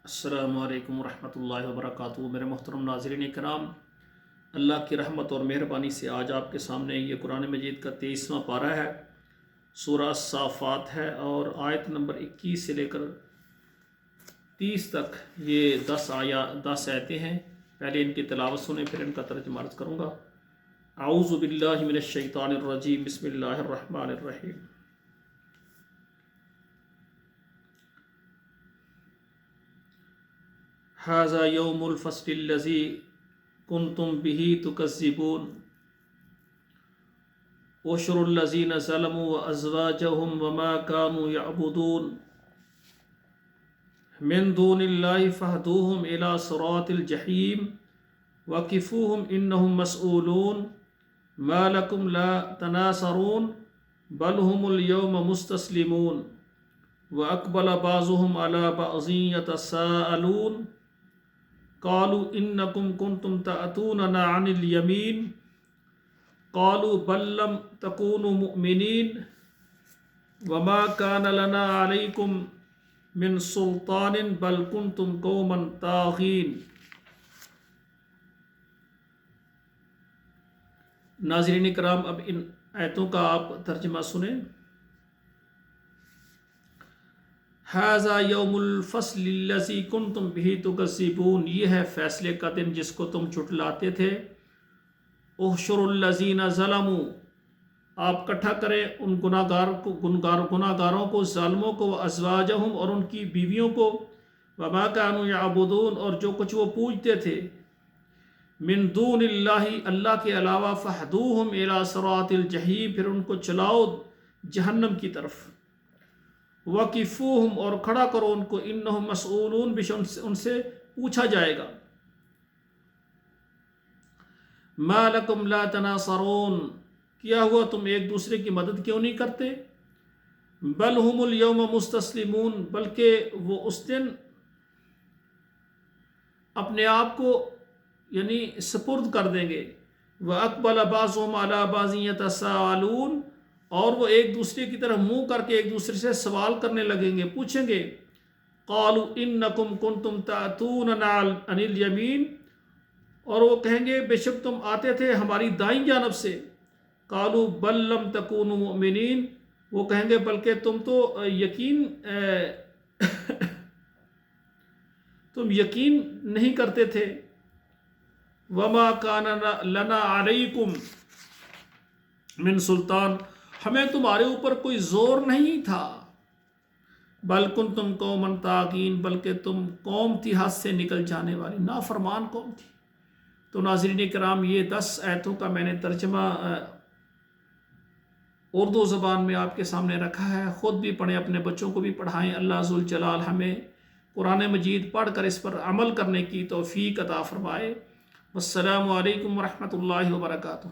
السلام علیکم ورحمۃ اللہ وبرکاتہ۔ میرے محترم ناظرین کرام، اللہ کی رحمت اور مہربانی سے آج آپ کے سامنے یہ قرآن مجید کا 23واں پارہ ہے، سورہ الصافات ہے، اور آیت نمبر 21 سے لے کر 30 تک یہ 10 آیتیں ہیں۔ پہلے ان کی تلاوت سنیں، پھر ان کا ترجمہ عرض کروں گا۔ اعوذ باللہ من الشیطان الرجیم، بسم اللہ الرحمن الرحیم۔ ھذا یوم الفصل الذی کنتم بہ تکذبون احشروا الذین ظلموا وازواجہم وما کانوا یعبدون من دون اللہ فاہدوہم الی صراط الجحیم وقفوہم انہم مسئولون ما لکم لا تناصرون بل ہم اليوم مستسلمون واقبل بعضهم على بعض يتساءلون قالوا انکم کنتم تأتوننا عن الیمین قالوا بل لم تکونوا مؤمنین وما کان لنا علیکم من سلطان بل کنتم قوما طاغین۔ ناظرین کرام، اب ان آیتوں کا آپ ترجمہ سنیں۔ ھذا یوم الفصل الذی کنتم بہ تکذبون، یہ ہے فیصلے کا دن جس کو تم جھٹلاتے تھے۔ احشروا الذین ظلموا، آپ اکٹھا کریں ان گناہگاروں کو، ظالموں کو، ازواجہم اور ان کی بیویوں کو، وما کانوا یعبدون اور جو کچھ وہ پوجتے تھے، من دون اللہ اللہ کے علاوہ، فاہدوہم الی صراط الجحیم پھر ان کو چلاؤ جہنم کی طرف، وقفوہم اور کھڑا کرو ان کو، انہم مسئولون بے شک ان سے پوچھا جائے گا۔ ما لکم لا تناصرون، کیا ہوا تم ایک دوسرے کی مدد کیوں نہیں کرتے؟ بل ہم اليوم مستسلمون، بلکہ وہ اس دن اپنے آپ کو یعنی سپرد کر دیں گے۔ وَأَقْبَلَ بَعْضُهُمْ عَلَى بَعْضٍ يَتَسَاءَلُونَ، اور وہ ایک دوسرے کی طرف منہ کر کے ایک دوسرے سے سوال کرنے لگیں گے، پوچھیں گے۔ قَالُوا إِنَّكُمْ كُنْتُمْ تَأْتُونَنَا عَنِ الْيَمِينِ، اور وہ کہیں گے بے شک تم آتے تھے ہماری دائیں جانب سے۔ قَالُوا بَل لَّمْ تَكُونُوا مُؤْمِنِينَ، وہ کہیں گے بلکہ تم تو یقین نہیں کرتے تھے۔ وَمَا كَانَ لَنَا عَلَيْكُمْ مِن سلطان، ہمیں تمہارے اوپر کوئی زور نہیں تھا۔ بل کنتم قوما طاغین، بلکہ تم قوم تھی حد سے نکل جانے والی، نافرمان قوم تھی۔ تو ناظرین کرام، یہ 10 آیتوں کا میں نے ترجمہ اردو زبان میں آپ کے سامنے رکھا ہے۔ خود بھی پڑھیں، اپنے بچوں کو بھی پڑھائیں۔ اللہ ذوالجلال ہمیں قرآن مجید پڑھ کر اس پر عمل کرنے کی توفیق عطا فرمائے۔ والسلام علیکم ورحمۃ اللہ وبرکاتہ۔